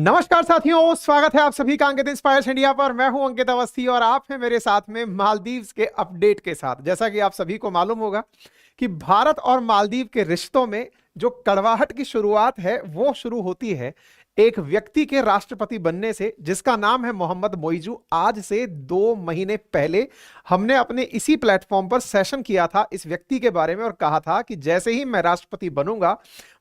नमस्कार साथियों, स्वागत है आप सभी का अंकित इंस्पायर्स इंडिया पर। मैं हूं अंकित अवस्थी और आप हैं मेरे साथ में मालदीव्स के अपडेट के साथ। जैसा कि आप सभी को मालूम होगा कि भारत और मालदीव के रिश्तों में जो कड़वाहट की शुरुआत है वो शुरू होती है एक व्यक्ति के राष्ट्रपति बनने से, जिसका नाम है मोहम्मद मोइजू। आज से 2 महीने पहले हमने अपने इसी प्लेटफॉर्म पर सेशन किया था इस व्यक्ति के बारे में और कहा था कि जैसे ही मैं राष्ट्रपति बनूंगा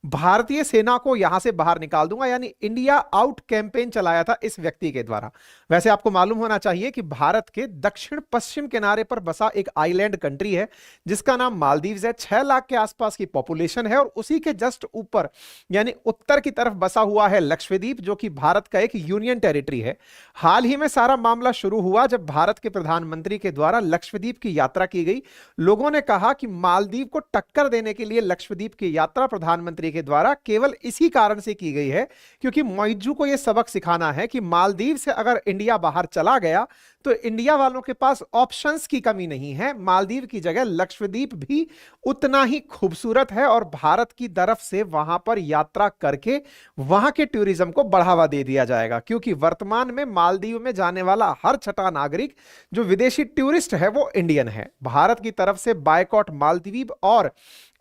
भारतीय सेना को यहां से बाहर निकाल दूंगा, यानी इंडिया आउट कैंपेन चलाया था इस व्यक्ति के द्वारा। वैसे आपको मालूम होना चाहिए कि भारत के दक्षिण पश्चिम किनारे पर बसा एक आइलैंड कंट्री है जिसका नाम मालदीव्स है। 6 लाख के आसपास की पॉपुलेशन है और उसी के जस्ट ऊपर यानी उत्तर की तरफ बसा हुआ है लक्षद्वीप, जो कि भारत का एक यूनियन टेरिटरी है। हाल ही में सारा मामला शुरू हुआ जब भारत के प्रधानमंत्री के द्वारा लक्षद्वीप की यात्रा की गई। लोगों ने कहा कि मालदीव को टक्कर देने के लिए लक्षद्वीप की यात्रा प्रधानमंत्री के द्वारा केवल इसी कारण से की गई है क्योंकि मोइजू को यह सबक सिखाना है कि मालदीव से अगर इंडिया बाहर चला गया तो इंडिया वालों के पास ऑप्शंस की कमी नहीं है। मालदीव की जगह लक्षद्वीप भी उतना ही खूबसूरत है और भारत की तरफ से वहां पर यात्रा करके वहां के टूरिज्म को बढ़ावा दे दिया जाएगा, क्योंकि वर्तमान में मालदीव में जाने वाला हर छठा नागरिक जो विदेशी टूरिस्ट है वो इंडियन है। भारत की तरफ से बायकॉट मालदीव और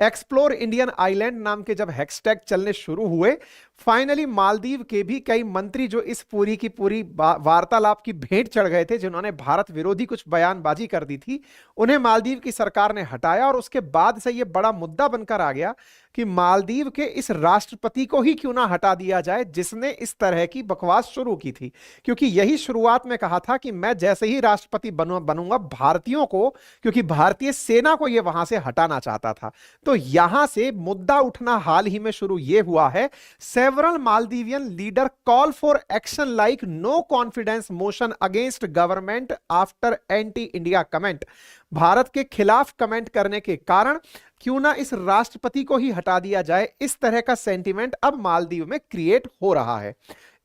एक्सप्लोर इंडियन आइलैंड नाम के जब हैशटैग चलने शुरू हुए, फाइनली मालदीव के भी कई मंत्री जो इस पूरी की पूरी वार्तालाप की भेंट चढ़ गए थे, जिन्होंने भारत विरोधी कुछ बयानबाजी कर दी थी, उन्हें मालदीव की सरकार ने हटाया। और उसके बाद से यह बड़ा मुद्दा बनकर आ गया कि मालदीव के इस राष्ट्रपति को ही क्यों ना हटा दिया जाए जिसने इस तरह की बकवास शुरू की थी, क्योंकि यही शुरुआत में कहा था कि मैं जैसे ही राष्ट्रपति बनूंगा भारतीयों को, क्योंकि भारतीय सेना को यह वहां से हटाना चाहता था। तो यहां से मुद्दा उठना हाल ही में शुरू यह हुआ है। Several Maldivian leader call for action like no confidence motion against government after anti India comment. Bharat के खिलाफ कमेंट करने के कारण क्यों ना इस राष्ट्रपति को ही हटा दिया जाए, इस तरह का सेंटीमेंट अब मालदीव में क्रिएट हो रहा है।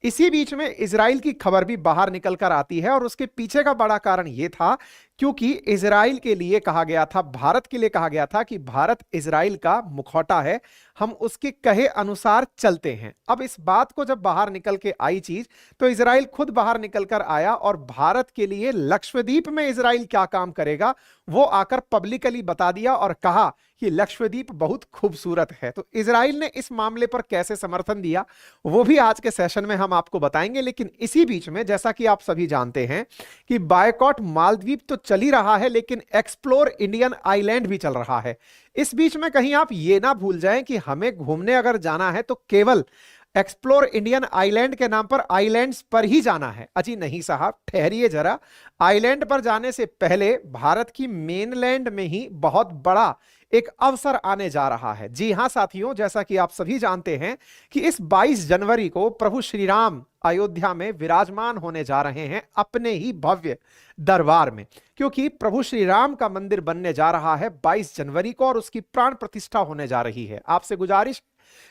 इसी बीच में इजराइल की खबर भी बाहर निकल कर आती है और उसके पीछे का बड़ा कारण यह था क्योंकि इजराइल के लिए कहा गया था, भारत के लिए कहा गया था कि भारत इजराइल का मुखौटा है, हम उसके कहे अनुसार चलते हैं। अब इस बात को जब बाहर निकल के आई चीज, तो इजराइल खुद बाहर निकल कर आया और भारत के लिए लक्षद्वीप में इजराइल क्या काम करेगा वो आकर पब्लिकली बता दिया और कहा कि लक्षद्वीप बहुत खूबसूरत है। तो इजराइल ने इस मामले पर कैसे समर्थन दिया वो भी आज के सेशन में हम आपको बताएंगे। लेकिन इसी बीच में जैसा कि आप सभी जानते हैं कि बायकॉट मालदीव तो चल ही रहा है, लेकिन एक्सप्लोर इंडियन आइलैंड भी चल रहा है। इस बीच में कहीं आप ये ना भूल जाएं कि हमें घूमने अगर जाना है तो केवल एक्सप्लोर इंडियन आइलैंड के नाम पर आइलैंड्स पर ही जाना है। अजी नहीं साहब, ठहरिए जरा। आइलैंड पर जाने से पहले भारत की मेनलैंड में ही बहुत बड़ा एक अवसर आने जा रहा है। जी हां साथियों, जैसा कि आप सभी जानते हैं कि इस 22 जनवरी को प्रभु श्री राम अयोध्या में विराजमान होने जा रहे हैं अपने ही भव्य दरबार में, क्योंकि प्रभु श्री राम का मंदिर बनने जा रहा है 22 जनवरी को और उसकी प्राण प्रतिष्ठा होने जा रही है। आपसे गुजारिश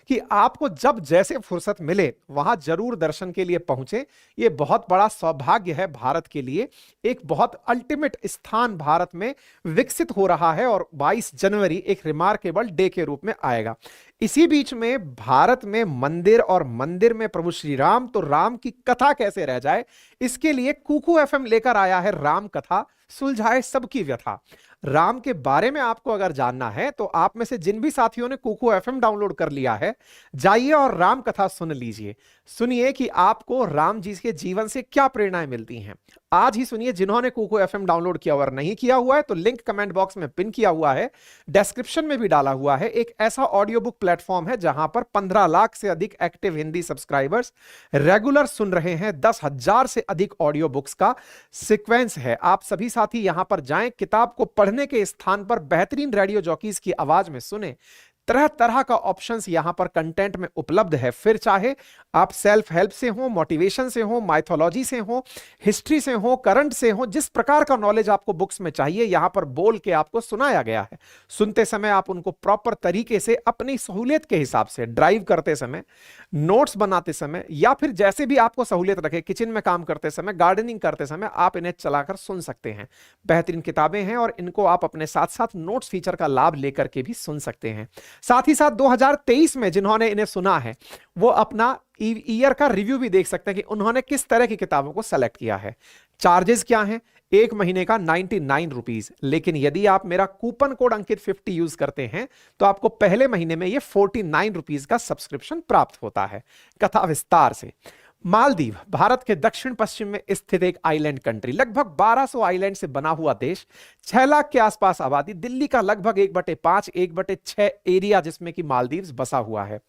कि आपको जब जैसे फुर्सत मिले वहां जरूर दर्शन के लिए पहुंचे। यह बहुत बड़ा सौभाग्य है भारत के लिए, एक बहुत अल्टीमेट स्थान भारत में विकसित हो रहा है और 22 जनवरी एक रिमार्केबल डे के रूप में आएगा। इसी बीच में भारत में मंदिर और मंदिर में प्रभु श्री राम, तो राम की कथा कैसे रह जाए, इसके लिए कुकू एफएम लेकर आया है राम कथा, सुलझाए सबकी व्यथा। राम के बारे में आपको अगर जानना है तो आप में से जिन भी साथियों ने कुकू एफएम डाउनलोड कर लिया है, जाइए और राम कथा सुन लीजिए। सुनिए कि आपको राम जी के जीवन से क्या प्रेरणाएं मिलती हैं। आज ही सुनिए। जिन्होंने कुकू एफएम डाउनलोड किया और नहीं किया हुआ है तो लिंक कमेंट बॉक्स में पिन किया हुआ है, डिस्क्रिप्शन में भी डाला हुआ है। एक ऐसा ऑडियो बुक प्लेटफॉर्म है जहां पर 15 लाख से अधिक एक्टिव हिंदी सब्सक्राइबर्स रेगुलर सुन रहे हैं। 10,000 से अधिक ऑडियो बुक्स का सीक्वेंस है। आप सभी साथी यहां पर जाएं, किताब को पढ़ने के स्थान पर बेहतरीन रेडियो जॉकीज की आवाज में सुने। तरह तरह का ऑप्शंस यहां पर कंटेंट में उपलब्ध है। फिर चाहे आप सेल्फ हेल्प से हो, मोटिवेशन से हो, माइथोलॉजी से हो, हिस्ट्री से हो, करंट से हो, जिस प्रकार का नॉलेज आपको बुक्स में चाहिए यहां पर बोल के आपको सुनाया गया है। सुनते समय आप उनको प्रॉपर तरीके से अपनी सहूलियत के हिसाब से, ड्राइव करते समय, नोट्स बनाते समय, या फिर जैसे भी आपको सहूलियत रखे, किचन में काम करते समय, गार्डनिंग करते समय, आप इन्हें चलाकर सुन सकते हैं। बेहतरीन किताबें हैं और इनको आप अपने साथ साथ नोट्स फीचर का लाभ लेकर के भी सुन सकते हैं। साथ ही साथ 2023 में जिन्होंने इन्हें सुना है वो अपना ईयर का रिव्यू भी देख सकते हैं कि उन्होंने किस तरह की किताबों को सेलेक्ट किया है। चार्जेस क्या हैं? एक महीने का 99 रुपीज, लेकिन यदि आप मेरा कूपन कोड अंकित 50 यूज करते हैं तो आपको पहले महीने में ये 49 रुपीज का सब्सक्रिप्शन प्राप्त होता है। कथा विस्तार से। मालदीव भारत के दक्षिण पश्चिम में स्थित एक आइलैंड कंट्री, लगभग 1200 आइलैंड से बना हुआ देश, 6 लाख के आसपास आबादी, दिल्ली का लगभग 1/5 1/6 एरिया जिसमें कि मालदीव्स बसा हुआ है।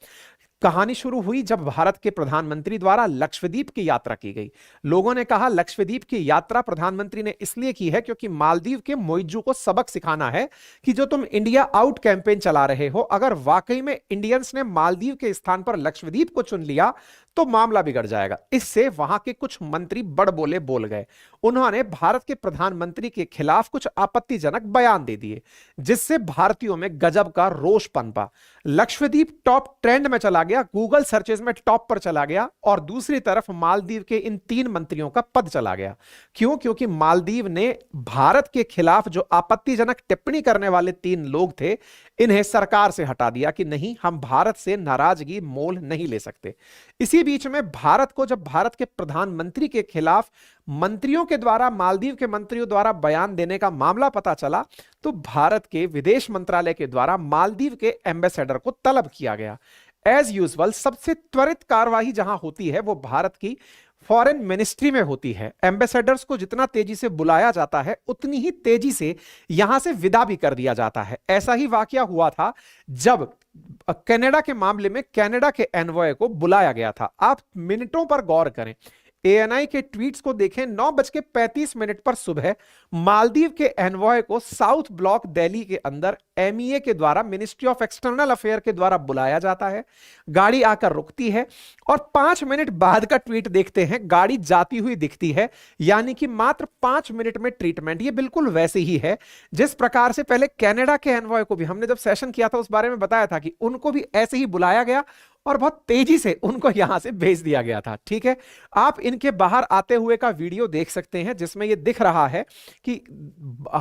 कहानी शुरू हुई जब भारत के प्रधानमंत्री द्वारा लक्षद्वीप की यात्रा की गई। लोगों ने कहा लक्षद्वीप की यात्रा प्रधानमंत्री ने इसलिए की है क्योंकि मालदीव के मोइज्जू को सबक सिखाना है कि जो तुम इंडिया आउट कैंपेन चला रहे हो, अगर वाकई में इंडियंस ने मालदीव के स्थान पर लक्षद्वीप को चुन लिया तो मामला बिगड़ जाएगा। इससे वहां के कुछ मंत्री बड़बोले बोल गए। उन्होंने भारत के प्रधानमंत्री के खिलाफ कुछ आपत्तिजनक बयान दे दिए, जिससे भारतीयों में गजब का रोष पनपा। लक्षद्वीप टॉप ट्रेंड में चला गया, गूगल सर्चेज में टॉप पर चला गया, और दूसरी तरफ मालदीव के इन 3 मंत्रियों का पद चला गया। क्यों? क्योंकि मालदीव ने भारत के खिलाफ जो आपत्तिजनक टिप्पणी करने वाले 3 लोग थे, इन्हें सरकार से हटा दिया कि नहीं, हम भारत से नाराजगी मोल नहीं ले सकते। इसी बीच में भारत को जब भारत के प्रधानमंत्री के खिलाफ मंत्रियों के द्वारा, मालदीव के मंत्रियों द्वारा बयान देने का मामला पता चला, तो भारत के विदेश मंत्रालय के द्वारा मालदीव के एम्बेसडर को तलब किया गया। एज यूजुअल सबसे त्वरित कार्रवाई जहां होती है वो भारत की फॉरेन मिनिस्ट्री में होती है। एम्बेसडर्स को जितना तेजी से बुलाया जाता है उतनी ही तेजी से यहां से विदा भी कर दिया जाता है। ऐसा ही वाकया हुआ था जब कनाडा के मामले में कनाडा के एनवॉय को बुलाया गया था। आप मिनटों पर गौर करें, एएनआई के ट्वीट्स को देखें, 9:35 पर सुबह मालदीव के एनवॉय को साउथ ब्लॉक दिल्ली के अंदर एमईए के द्वारा, मिनिस्ट्री ऑफ एक्सटर्नल अफेयर के द्वारा बुलाया जाता है। गाड़ी आकर रुकती है और 5 मिनट बाद का ट्वीट देखते हैं, गाड़ी जाती हुई दिखती है, यानी कि मात्र 5 मिनट में ट्रीटमेंट। ये बिल्कुल वैसे ही है जिस प्रकार से पहले कनाडा के एनवॉय को भी हमने जब सेशन किया था उस बारे में बताया था कि उनको भी ऐसे ही बुलाया गया और बहुत तेजी से उनको यहां से भेज दिया गया था। ठीक है, आप इनके बाहर आते हुए का वीडियो देख सकते हैं जिसमें यह दिख रहा है कि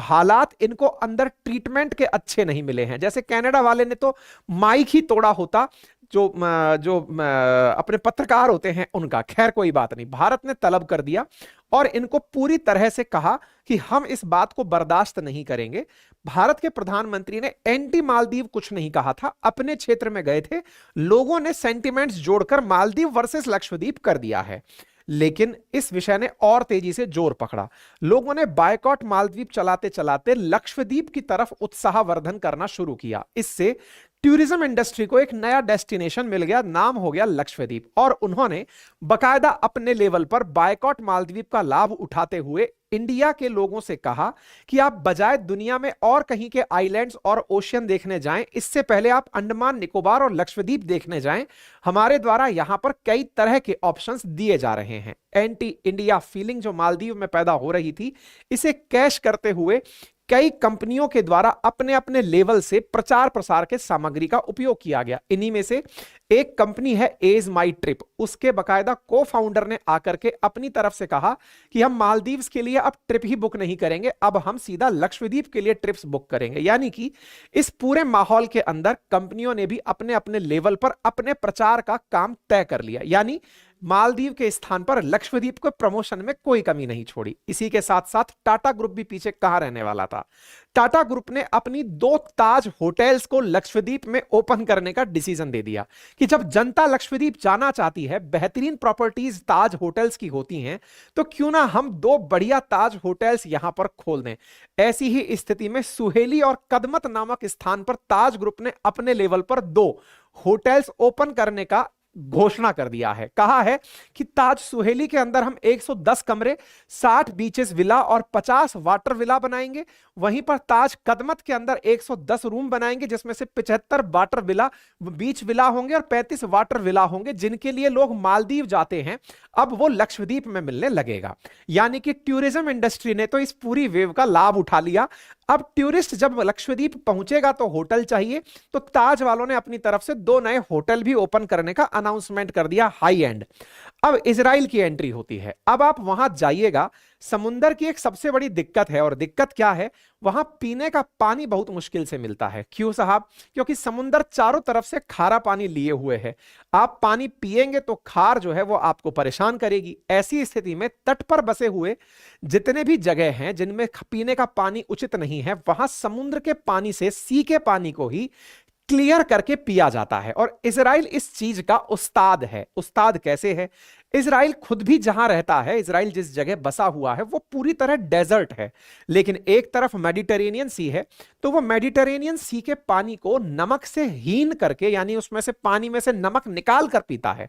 हालात इनको अंदर ट्रीटमेंट के अच्छे नहीं मिले हैं। जैसे कनाडा वाले ने तो माइक ही तोड़ा होता, जो अपने पत्रकार होते हैं उनका। खैर कोई बात नहीं, भारत ने तलब कर दिया और इनको पूरी तरह से कहा कि हम इस बात को बर्दाश्त नहीं करेंगे। भारत के प्रधानमंत्री ने एंटी मालदीव कुछ नहीं कहा था, अपने क्षेत्र में गए थे, लोगों ने सेंटिमेंट्स जोड़कर मालदीव वर्सेस लक्षद्वीप कर दिया है। लेकिन इस विषय ने और तेजी से जोर पकड़ा। लोगों ने बायकॉट मालदीव चलाते चलाते लक्षद्वीप की तरफ उत्साहवर्धन करना शुरू किया। इससे टूरिज्म इंडस्ट्री को एक नया डेस्टिनेशन मिल गया, नाम हो गया लक्षद्वीप, और उन्होंने बकायदा अपने लेवल पर बायकॉट मालदीव का लाभ उठाते हुए इंडिया के लोगों से कहा कि आप बजाय दुनिया में और कहीं के आइलैंड्स और ओशियन देखने जाएं, इससे पहले आप अंडमान निकोबार और लक्षद्वीप देखने जाएं। हमारे द्वारा यहां पर कई तरह के ऑप्शंस दिए जा रहे हैं। एंटी इंडिया फीलिंग जो मालदीव में पैदा हो रही थी, इसे कैश करते हुए कई कंपनियों के द्वारा अपने अपने लेवल से प्रचार प्रसार के सामग्री का उपयोग किया गया। इन्हीं में से एक कंपनी है एज माई ट्रिप, उसके बकायदा को फाउंडर ने आकर के अपनी तरफ से कहा कि हम मालदीव्स के लिए अब ट्रिप ही बुक नहीं करेंगे, अब हम सीधा लक्षद्वीप के लिए ट्रिप्स बुक करेंगे। यानी कि इस पूरे माहौल के अंदर कंपनियों ने भी अपने अपने लेवल पर अपने प्रचार का काम तय कर लिया, यानी मालदीव के स्थान पर लक्षद्वीप को प्रमोशन में कोई कमी नहीं छोड़ी। इसी के साथ साथ टाटा ग्रुप भी पीछे कहां रहने वाला था। टाटा ग्रुप ने अपनी 2 ताज होटल्स को लक्षद्वीप में ओपन करने का डिसीजन दे दिया कि जब जनता लक्षद्वीप जाना चाहती है, बेहतरीन प्रॉपर्टीज ताज होटल्स की होती हैं, तो क्यों ना हम 2 बढ़िया ताज होटल्स यहां पर खोल दें। ऐसी ही स्थिति में सुहेली और कदमत नामक स्थान पर ताज ग्रुप ने अपने लेवल पर 2 होटल्स ओपन करने का घोषणा कर दिया है। कहा है कि ताज सुहेली के अंदर हम 110 कमरे, 60 बीचेस विला और 50 वाटर विला बनाएंगे। वहीं पर ताज कदमत के अंदर 110 रूम बनाएंगे, जिसमें से 75 वाटर विला, बीच विला होंगे और 35 वाटर विला होंगे, जिनके लिए लोग मालदीव जाते हैं अब वो लक्षद्वीप में मिलने लगेगा। यानी कि टूरिज्म इंडस्ट्री ने तो इस पूरी वेव का लाभ उठा लिया। अब टूरिस्ट जब लक्षद्वीप पहुंचेगा तो होटल चाहिए, तो ताज वालों ने अपनी तरफ से 2 नए होटल भी ओपन करने का अनाउंसमेंट कर दिया, हाई एंड। अब इजराइल की एंट्री होती है। अब आप वहां जाइएगा, समुंदर की एक सबसे बड़ी दिक्कत है, और दिक्कत क्या है, वहां पीने का पानी बहुत मुश्किल से मिलता है। क्यों साहब? क्योंकि समुंदर चारों तरफ से खारा पानी लिए हुए है। आप पानी पिएंगे तो खार जो है वो आपको परेशान करेगी। ऐसी स्थिति में तट पर बसे हुए जितने भी जगह हैं जिनमें पीने का पानी उचित नहीं है, वहां समुद्र के पानी से, सी के पानी को ही क्लियर करके पिया जाता है। और इजराइल इस चीज का उस्ताद है। उस्ताद कैसे है? इजराइल खुद भी जहां रहता है, इजराइल जिस जगह बसा हुआ है वो पूरी तरह डेजर्ट है, लेकिन एक तरफ मेडिटेरेनियन सी है, तो वो मेडिटेरेनियन सी के पानी को नमक से हीन करके, यानी उसमें से पानी में से नमक निकाल कर पीता है।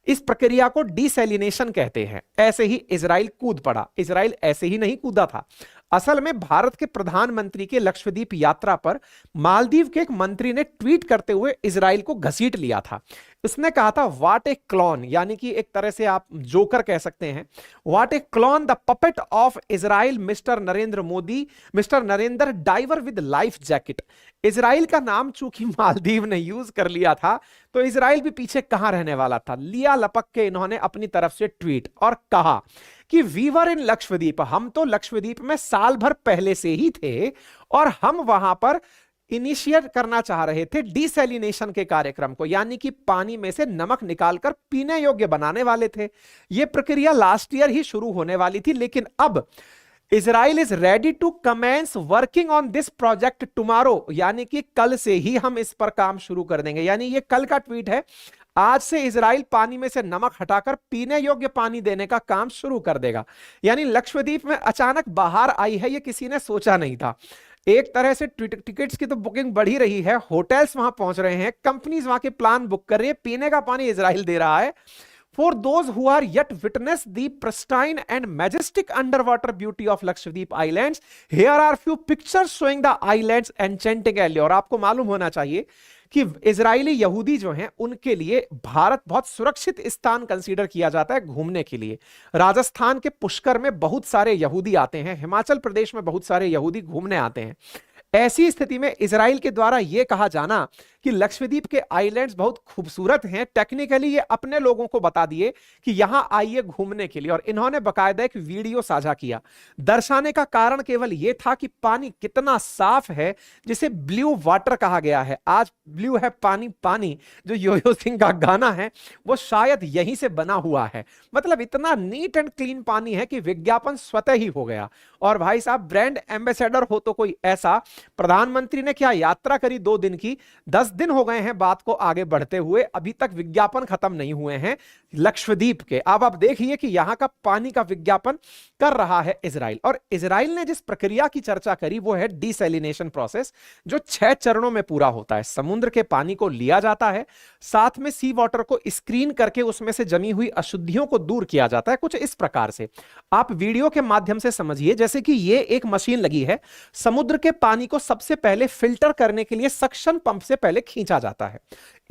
इस प्रक्रिया को डिसैलिनेशन कहते हैं। ऐसे ही इजराइल कूद पड़ा। इजराइल ऐसे ही नहीं कूदा था। असल में भारत के प्रधानमंत्री के लक्षद्वीप यात्रा पर मालदीव के एक मंत्री ने ट्वीट करते हुए इजराइल को घसीट लिया था। उसने कहा था, व्हाट ए क्लॉन, यानी कि एक तरह से आप जोकर कह सकते हैं, what a clown the puppet of Israel mister Narendra Modi, mister Narendra diver with life jacket. Israel का नाम चूंकि मालदीव ने यूज कर लिया था, तो इजराइल भी पीछे कहां रहने वाला था। लिया लपक के इन्होंने अपनी तरफ से ट्वीट और कहा कि वी वर इन लक्षद्वीप, हम तो लक्षद्वीप में साल भर पहले से ही थे और हम वहां पर इनिशिएट करना चाह रहे थे डिसैलिनेशन के कार्यक्रम को, यानी कि पानी में से नमक निकालकर पीने योग्य बनाने वाले थे। यह प्रक्रिया लास्ट ईयर ही शुरू होने वाली थी, लेकिन अब Israel is ready to commence working on this project tomorrow, यानी कि कल से ही हम इस पर काम शुरू कर देंगे। यानी ये कल का ट्वीट है। आज से इजराइल पानी में से नमक हटाकर पीने योग्य पानी देने का काम शुरू कर देगा। यानी लक्षद्वीप में अचानक बाहर आई है, ये किसी ने सोचा नहीं था। एक तरह से टिकट्स की तो बुकिंग बढ़ी रही है, होटल्स वहां पहुंच रहे हैं, कंपनीज वहां के प्लान बुक कर रही है, पीने का पानी इजराइल दे रहा है। For those who are yet witness the pristine and majestic underwater beauty of Lakshadweep Islands, here are few pictures showing the islands enchanting allure। आपको मालूम होना चाहिए कि इजरायली यहूदी जो हैं उनके लिए भारत बहुत सुरक्षित स्थान कंसीडर किया जाता है घूमने के लिए। राजस्थान के पुष्कर में बहुत सारे यहूदी आते हैं, हिमाचल प्रदेश में बहुत सारे यहूदी घूमने आते हैं। ऐसी स्थिति में इजराइल के द्वारा यह कहा जाना कि लक्षद्वीप के आइलैंड्स बहुत खूबसूरत हैं, टेक्निकली ये अपने लोगों को बता दिए कि यहां आइए घूमने के लिए, और इन्होंने बकायदा एक वीडियो साझा किया। दर्शाने का कारण केवल यह था कि पानी कितना साफ है, जिसे ब्लू वाटर कहा गया है। आज ब्लू है पानी, पानी जो यो सिंह का गाना है वो शायद यहीं से बना हुआ है। मतलब इतना नीट एंड क्लीन पानी है कि विज्ञापन स्वतः ही हो गया। और भाई साहब, ब्रांड एम्बेसडर हो तो कोई ऐसा। प्रधानमंत्री ने क्या यात्रा करी 2 दिन की, 10 दिन हो गए हैं बात को आगे बढ़ते हुए, अभी तक विज्ञापन खत्म नहीं हुए हैं लक्षद्वीप के। अब आप देखिए कि यहां का पानी का विज्ञापन कर रहा है इजराइल। और इजराइल ने जिस प्रक्रिया की चर्चा करी वो है डिसैलिनेशन प्रोसेस, जो 6 चरणों में पूरा होता है। समुद्र के पानी को लिया जाता है, साथ में सी वाटर को स्क्रीन करके उसमें से जमी हुई अशुद्धियों को दूर किया जाता है। कुछ इस प्रकार से आप वीडियो के माध्यम से समझिए, जैसे कि ये एक मशीन लगी है, समुद्र के पानी को सबसे पहले फिल्टर करने के लिए सक्शन पंप से पहले खींचा जाता है।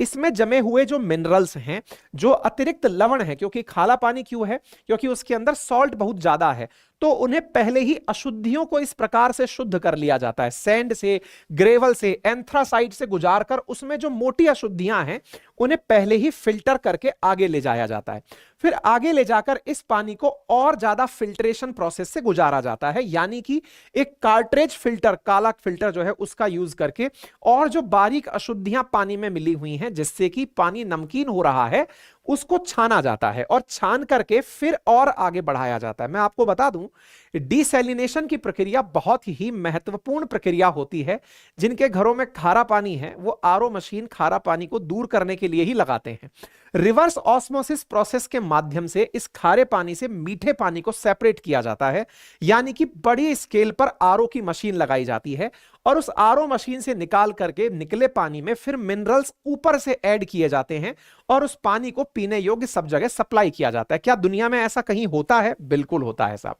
इसमें जमे हुए जो मिनरल्स हैं, जो अतिरिक्त लवण है, क्योंकि खाला पानी क्यों है, क्योंकि उसके अंदर सॉल्ट बहुत ज्यादा है, तो उन्हें पहले ही अशुद्धियों को इस प्रकार से शुद्ध कर लिया जाता है। सैंड से, ग्रेवल से, एंथ्रासाइट से गुजार कर उसमें जो मोटी अशुद्धियां हैं उन्हें पहले ही फिल्टर करके आगे ले जाया जाता है। फिर आगे ले जाकर इस पानी को और ज्यादा फिल्ट्रेशन प्रोसेस से गुजारा जाता है, यानी कि एक कार्ट्रेज फिल्टर, काला फिल्टर जो है उसका यूज करके, और जो बारीक अशुद्धियां पानी में मिली हुई हैं जिससे कि पानी नमकीन हो रहा है, उसको छाना जाता है और छान करके फिर और आगे बढ़ाया जाता है। मैं आपको बता दूं, डिसैलिनेशन की प्रक्रिया बहुत ही महत्वपूर्ण प्रक्रिया होती है। जिनके घरों में खारा पानी है वो आरओ मशीन खारा पानी को दूर करने के लिए ही लगाते हैं। रिवर्स ऑस्मोसिस प्रोसेस के माध्यम से इस खारे पानी से मीठे पानी को सेपरेट किया जाता है, यानी कि बड़ी स्केल पर आरओ की मशीन लगाई जाती है और उस आरओ मशीन से निकाल करके निकले पानी में फिर मिनरल्स ऊपर से ऐड किए जाते हैं और उस पानी को पीने योग्य सब जगह सप्लाई किया जाता है। क्या दुनिया में ऐसा कहीं होता है? बिल्कुल होता है साहब।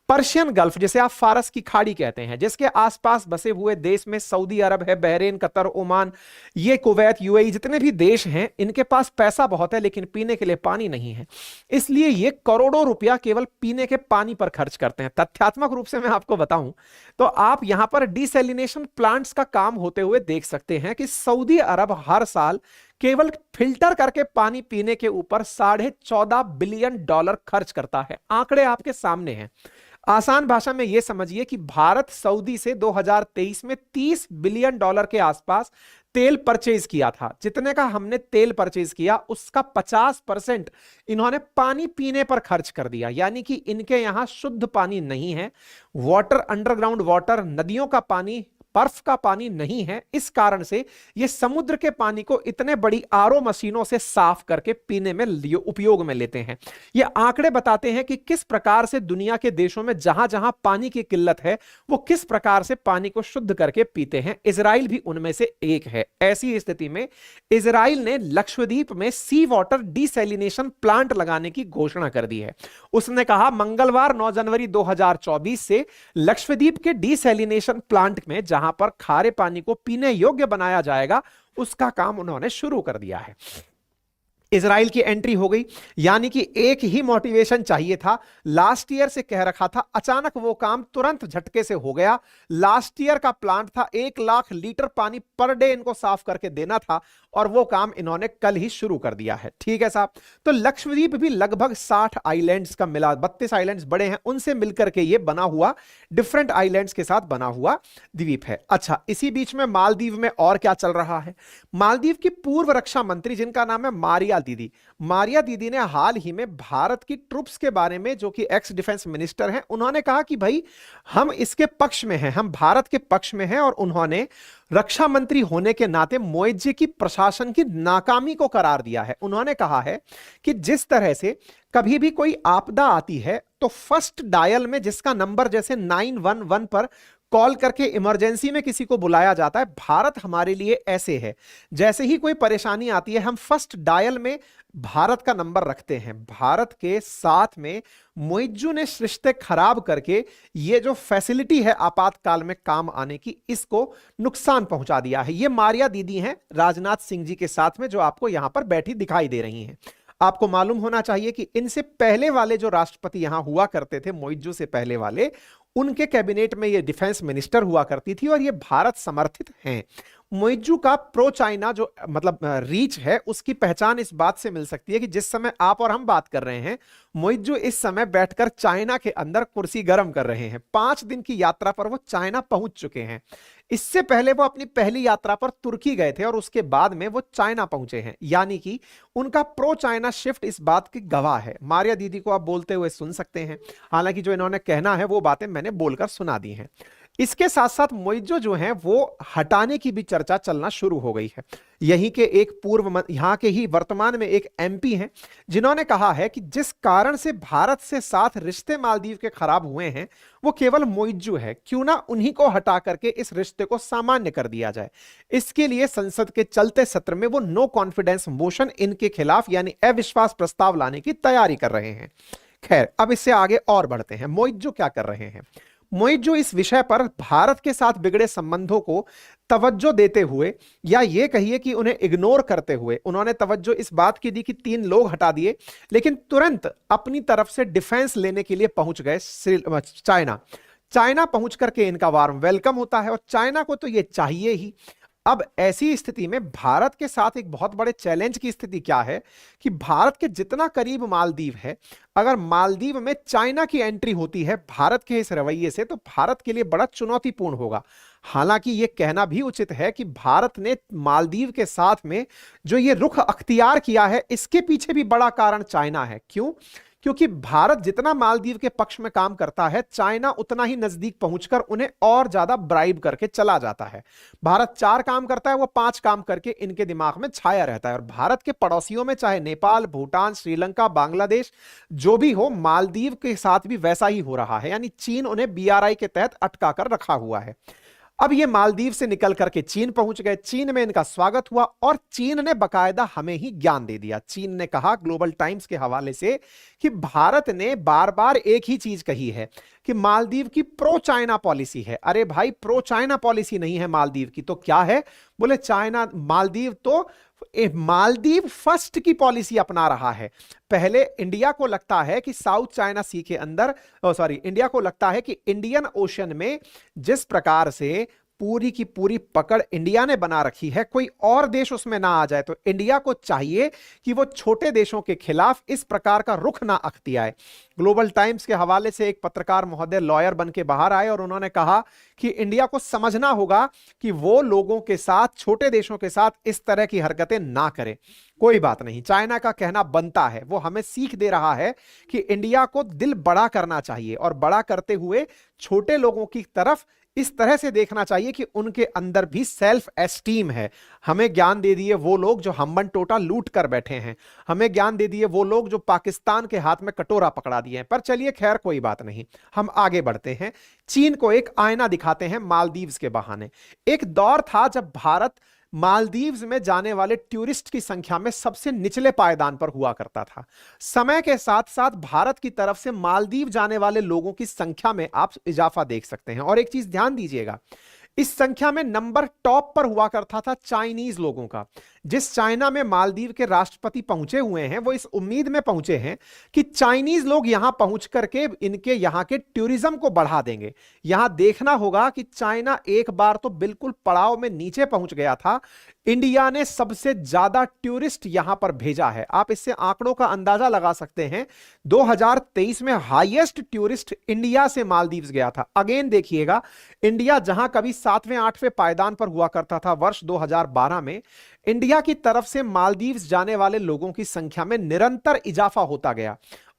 पर्शियन गल्फ, जिसे आप फारस की खाड़ी कहते हैं, जिसके आसपास बसे हुए देश में सऊदी अरब है, बहरीन, कतर, ओमान, ये कुवैत, यूएई, जितने भी देश हैं, इनके पास पैसा बहुत है लेकिन पीने के लिए पानी नहीं है। इसलिए ये करोड़ों रुपया केवल पीने के पानी पर खर्च करते हैं। तथ्यात्मक रूप से मैं आपको बताऊं तो आप यहां पर डिसैलिनेशन प्लांट्स का काम होते हुए देख सकते हैं कि सऊदी अरब हर साल केवल फिल्टर करके पानी पीने के ऊपर $14.5 बिलियन खर्च करता है। आंकड़े आपके सामने हैं। आसान भाषा में यह समझिए कि भारत सऊदी से 2023 में $30 बिलियन के आसपास तेल परचेज किया था। जितने का हमने तेल परचेज किया उसका 50% इन्होंने पानी पीने पर खर्च कर दिया, यानी कि इनके यहां शुद्ध पानी नहीं है, वाटर, अंडरग्राउंड वाटर, नदियों का पानी, बर्फ का पानी नहीं है। इस कारण से ये समुद्र के पानी को इतने बड़ी आरओ मशीनों से साफ करके पीने में उपयोग में लेते हैं। ये आंकड़े बताते हैं कि किस प्रकार से दुनिया के देशों में जहां जहां पानी की किल्लत है वो किस प्रकार से पानी को शुद्ध करके पीते हैं। इजराइल भी उनमें से एक है। ऐसी स्थिति में इजराइल ने लक्षद्वीप में सी वाटर डिसैलिनेशन प्लांट लगाने की घोषणा कर दी है। उसने कहा मंगलवार 9 जनवरी 2024 से लक्षद्वीप के डिसैलिनेशन प्लांट में जहां पर खारे पानी को पीने योग्य बनाया जाएगा उसका काम उन्होंने शुरू कर दिया है। इजराइल की एंट्री हो गई, यानी कि एक ही मोटिवेशन चाहिए था। लास्ट ईयर से कह रखा था, अचानक वो काम तुरंत झटके से हो गया। लास्ट ईयर का प्लान था 1 लाख लीटर पानी पर डे इनको साफ करके देना था और वो काम इन्होंने कल ही शुरू कर दिया है। ठीक है साहब। तो लक्षद्वीप भी लगभग 60 आइलैंड्स का मिला, 32 आइलैंड्स बड़े हैं, उनसे मिलकर के ये बना हुआ, डिफरेंट आइलैंड्स के साथ बना हुआ द्वीप है। अच्छा, इसी बीच में मालदीव में और क्या चल रहा है? मालदीव की पूर्व रक्षा मंत्री जिनका नाम है मारिया दीदी ने हाल ही में भारत की ट्रूप्स के बारे में, जो कि एक्स डिफेंस मिनिस्टर हैं, उन्होंने कहा कि भाई हम इसके पक्ष में हैं, हम भारत के पक्ष में हैं। और उन्होंने रक्षा मंत्री होने के नाते मोइत्जी की प्रशासन की नाकामी को करार दिया है। उन्होंने कहा है कि जिस तरह से कभी भी कोई आपदा आती है तो फर्स्ट डायल में जिसका नंबर जैसे 911 पर कॉल करके इमरजेंसी में किसी को बुलाया जाता है, भारत हमारे लिए ऐसे है। जैसे ही कोई परेशानी आती है हम फर्स्ट डायल में भारत का नंबर रखते हैं। भारत के साथ में मोइत्जू ने रिश्ते खराब करके ये जो फैसिलिटी है आपातकाल में काम आने की, इसको नुकसान पहुंचा दिया है। ये मारिया दीदी हैं राजनाथ सिंह जी के साथ में, जो आपको यहां पर बैठी दिखाई दे रही हैं। आपको मालूम होना चाहिए कि इनसे पहले वाले जो राष्ट्रपति यहां हुआ करते थे, मोइत्जू से पहले वाले, उनके कैबिनेट में ये डिफेंस मिनिस्टर हुआ करती थी और ये भारत समर्थित हैं। मोइत्जू का प्रो चाइना जो मतलब रीच है, उसकी पहचान इस बात से मिल सकती है कि जिस समय आप और हम बात कर रहे हैं, मोइत्जू इस समय बैठकर चाइना के अंदर कुर्सी गर्म कर रहे हैं। 5 दिन की यात्रा पर वो चाइना पहुंच चुके हैं। इससे पहले वो अपनी पहली यात्रा पर तुर्की गए थे और उसके बाद में वो चाइना पहुंचे हैं। यानी कि उनका प्रो चाइना शिफ्ट इस बात की गवाह है। मारिया दीदी को आप बोलते हुए सुन सकते हैं, हालांकि जो इन्होंने कहना है वो बातें मैंने बोलकर सुना दी हैं। इसके साथ साथ मोइत्जू जो है वो हटाने की भी चर्चा चलना शुरू हो गई है। यहीं के एक पूर्व, यहां के ही वर्तमान में एक एमपी हैं, जिन्होंने कहा है कि जिस कारण से भारत से साथ रिश्ते मालदीव के खराब हुए हैं वो केवल मोइत्जू है, क्यों ना उन्हीं को हटा करके इस रिश्ते को सामान्य कर दिया जाए। इसके लिए संसद के चलते सत्र में वो नो कॉन्फिडेंस मोशन इनके खिलाफ यानी अविश्वास प्रस्ताव लाने की तैयारी कर रहे हैं। खैर, अब इससे आगे और बढ़ते हैं। मोइत्जू क्या कर रहे हैं? मोइत्जू इस विषय पर भारत के साथ बिगड़े संबंधों को तवज्जो देते हुए, या ये कहिए कि उन्हें इग्नोर करते हुए, उन्होंने तवज्जो इस बात की दी कि 3 लोग हटा दिए, लेकिन तुरंत अपनी तरफ से डिफेंस लेने के लिए पहुंच गए चाइना पहुंच करके इनका वार्म वेलकम होता है और चाइना को तो ये चाहिए ही। अब ऐसी स्थिति में भारत के साथ एक बहुत बड़े चैलेंज की स्थिति क्या है कि भारत के जितना करीब मालदीव है, अगर मालदीव में चाइना की एंट्री होती है भारत के इस रवैये से, तो भारत के लिए बड़ा चुनौतीपूर्ण होगा। हालांकि यह कहना भी उचित है कि भारत ने मालदीव के साथ में जो ये रुख अख्तियार किया है, इसके पीछे भी बड़ा कारण चाइना है। क्यों? क्योंकि भारत जितना मालदीव के पक्ष में काम करता है, चाइना उतना ही नजदीक पहुंचकर उन्हें और ज्यादा ब्राइब करके चला जाता है। भारत 4 काम करता है, वो 5 काम करके इनके दिमाग में छाया रहता है। और भारत के पड़ोसियों में चाहे नेपाल, भूटान, श्रीलंका, बांग्लादेश जो भी हो, मालदीव के साथ भी वैसा ही हो रहा है। यानी चीन उन्हें BRI के तहत अटका कर रखा हुआ है। अब ये मालदीव से निकल करके चीन पहुंच गए। चीन में इनका स्वागत हुआ और चीन ने बकायदा हमें ही ज्ञान दे दिया। चीन ने कहा ग्लोबल टाइम्स के हवाले से कि भारत ने बार बार एक ही चीज कही है कि मालदीव की प्रो चाइना पॉलिसी है। अरे भाई, प्रो चाइना पॉलिसी नहीं है मालदीव की, तो क्या है? बोले मालदीव फर्स्ट की पॉलिसी अपना रहा है। पहले इंडिया को लगता है कि साउथ चाइना सी के अंदर, इंडिया को लगता है कि इंडियन ओशन में जिस प्रकार से पूरी की पूरी पकड़ इंडिया ने बना रखी है, कोई और देश उसमें ना आ जाए। तो इंडिया को चाहिए कि वो छोटे देशों के खिलाफ इस प्रकार का रुख ना अख्तियाए। ग्लोबल टाइम्स के हवाले से एक पत्रकार महोदय लॉयर बन के बाहर आए और उन्होंने कहा कि इंडिया को समझना होगा कि वो लोगों के साथ, छोटे देशों के साथ इस तरह की हरकतें ना करे। कोई बात नहीं, चाइना का कहना बनता है, वो हमें सीख दे रहा है कि इंडिया को दिल बड़ा करना चाहिए और बड़ा करते हुए छोटे लोगों की तरफ इस तरह से देखना चाहिए कि उनके अंदर भी सेल्फ एस्टीम है। हमें ज्ञान दे दिए वो लोग जो हम्बन टोटा लूट कर बैठे हैं, हमें ज्ञान दे दिए वो लोग जो पाकिस्तान के हाथ में कटोरा पकड़ा दिए हैं। पर चलिए खैर कोई बात नहीं, हम आगे बढ़ते हैं। चीन को एक आईना दिखाते हैं मालदीव्स के बहाने। एक दौर था जब भारत मालदीव्स में जाने वाले टूरिस्ट की संख्या में सबसे निचले पायदान पर हुआ करता था। समय के साथ साथ भारत की तरफ से मालदीव जाने वाले लोगों की संख्या में आप इजाफा देख सकते हैं। और एक चीज ध्यान दीजिएगा, इस संख्या में नंबर टॉप पर हुआ करता था चाइनीज लोगों का। जिस चाइना में मालदीव के राष्ट्रपति पहुंचे हुए हैं वो इस उम्मीद में पहुंचे हैं कि चाइनीज लोग यहां पहुंच करके इनके यहां के टूरिज्म को बढ़ा देंगे। यहां देखना होगा कि चाइना एक बार तो बिल्कुल पड़ाव में नीचे पहुंच गया था। इंडिया ने सबसे ज्यादा टूरिस्ट यहां पर भेजा है। आप इससे आंकड़ों का अंदाजा लगा सकते हैं। 2023 में हाईएस्ट टूरिस्ट इंडिया से मालदीव्स गया था। अगेन देखिएगा, इंडिया जहां कभी 7वें 8वें पायदान पर हुआ करता था वर्ष 2012 में, इंडिया की तरफ से मालदीव्स जाने वाले लोगों की संख्या में निरंतर इजाफा होता गया।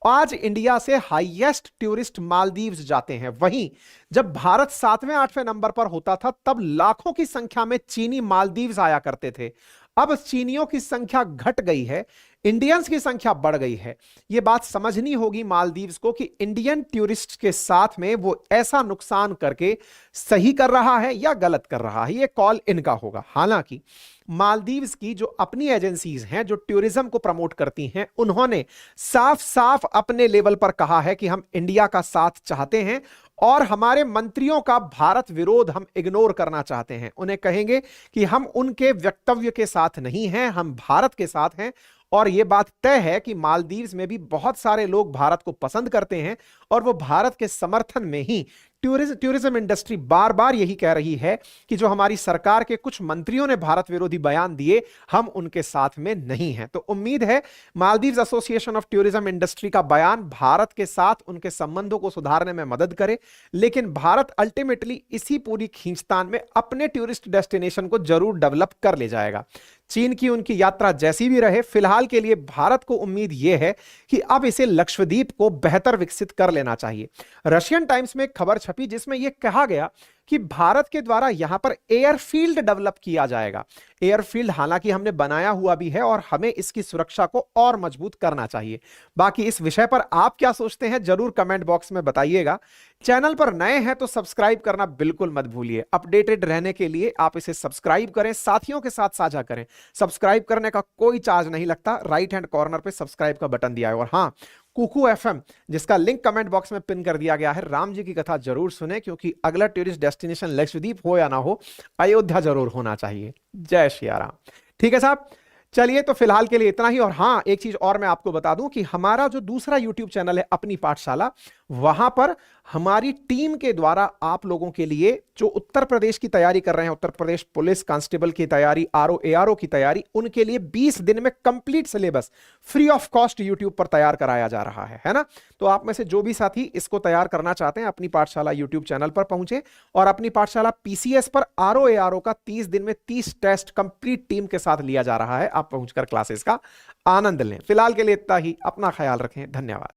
आज इंडिया से हाईएस्ट टूरिस्ट मालदीव्स जाते हैं। वहीं जब भारत 7वें 8वें नंबर पर होता था तब लाखों की संख्या में चीनी मालदीव्स आया करते थे। अब चीनियों की संख्या घट गई है, इंडियंस की संख्या बढ़ गई है। यह बात समझनी होगी मालदीव्स को कि इंडियन टूरिस्ट के साथ में वो ऐसा नुकसान करके सही कर रहा है या गलत कर रहा है, यह कॉल इनका होगा। हालांकि मालदीव्स की जो अपनी एजेंसीज हैं जो टूरिज्म को प्रमोट करती हैं, उन्होंने साफ साफ अपने लेवल पर कहा है कि हम इंडिया का साथ चाहते हैं और हमारे मंत्रियों का भारत विरोध हम इग्नोर करना चाहते हैं। उन्हें कहेंगे कि हम उनके वक्तव्य के साथ नहीं हैं, हम भारत के साथ हैं। और यह बात तय है कि मालदीव्स में भी बहुत सारे लोग भारत को पसंद करते हैं और वो भारत के समर्थन में ही टूरिज्म इंडस्ट्री बार बार यही कह रही है कि जो हमारी सरकार के कुछ मंत्रियों ने भारत विरोधी बयान दिए, हम उनके साथ में नहीं हैं। तो उम्मीद है Maldives association of tourism industry का बयान भारत के साथ उनके संबंधों को सुधारने में मदद करे। लेकिन भारत अल्टीमेटली इसी पूरी खींचतान में अपने टूरिस्ट डेस्टिनेशन को जरूर डेवलप कर ले जाएगा। चीन की उनकी यात्रा जैसी भी रहे, फिलहाल के लिए भारत को उम्मीद यह है कि अब इसे लक्षद्वीप को बेहतर विकसित कर लेना चाहिए। रशियन टाइम्स में एक खबर छपी जिसमें यह कहा गया कि भारत के द्वारा यहां पर एयरफील्ड डेवलप किया जाएगा। एयरफील्ड हालांकि हमने बनाया हुआ भी है और हमें इसकी सुरक्षा को और मजबूत करना चाहिए। बाकी इस विषय पर आप क्या सोचते हैं जरूर कमेंट बॉक्स में बताइएगा। चैनल पर नए हैं तो सब्सक्राइब करना बिल्कुल मत भूलिए। अपडेटेड रहने के लिए आप इसे सब्सक्राइब करें, साथियों के साथ साझा करें। सब्सक्राइब करने का कोई चार्ज नहीं लगता, राइट हैंड कॉर्नर पे सब्सक्राइब का बटन दिया है। और हां, कुकू एफएम जिसका लिंक कमेंट बॉक्स में पिन कर दिया गया है, राम जी की कथा जरूर सुने क्योंकि अगला टूरिस्ट डेस्टिनेशन लक्षद्वीप हो या ना हो, अयोध्या जरूर होना चाहिए। जय श्री राम। ठीक है साहब, चलिए तो फिलहाल के लिए इतना ही। और हां, एक चीज और मैं आपको बता दूं कि हमारा जो दूसरा यूट्यूब चैनल है अपनी पाठशाला, वहां पर हमारी टीम के द्वारा आप लोगों के लिए जो उत्तर प्रदेश की तैयारी कर रहे हैं, उत्तर प्रदेश पुलिस कांस्टेबल की तैयारी, आरओ एआरओ की तैयारी, उनके लिए 20 दिन में complete syllabus free of cost YouTube पर तैयार कराया जा रहा है ना। तो आप में से जो भी साथी इसको तैयार करना चाहते हैं, अपनी पाठशाला यूट्यूब चैनल पर पहुंचे और अपनी पाठशाला पीसीएस पर आरओ एआरओ का 30 दिन में 30 टेस्ट कंप्लीट टीम के साथ लिया जा रहा है। आप पहुंचकर क्लासेस का आनंद लें। फिलहाल के लिए इतना ही, अपना ख्याल रखें, धन्यवाद।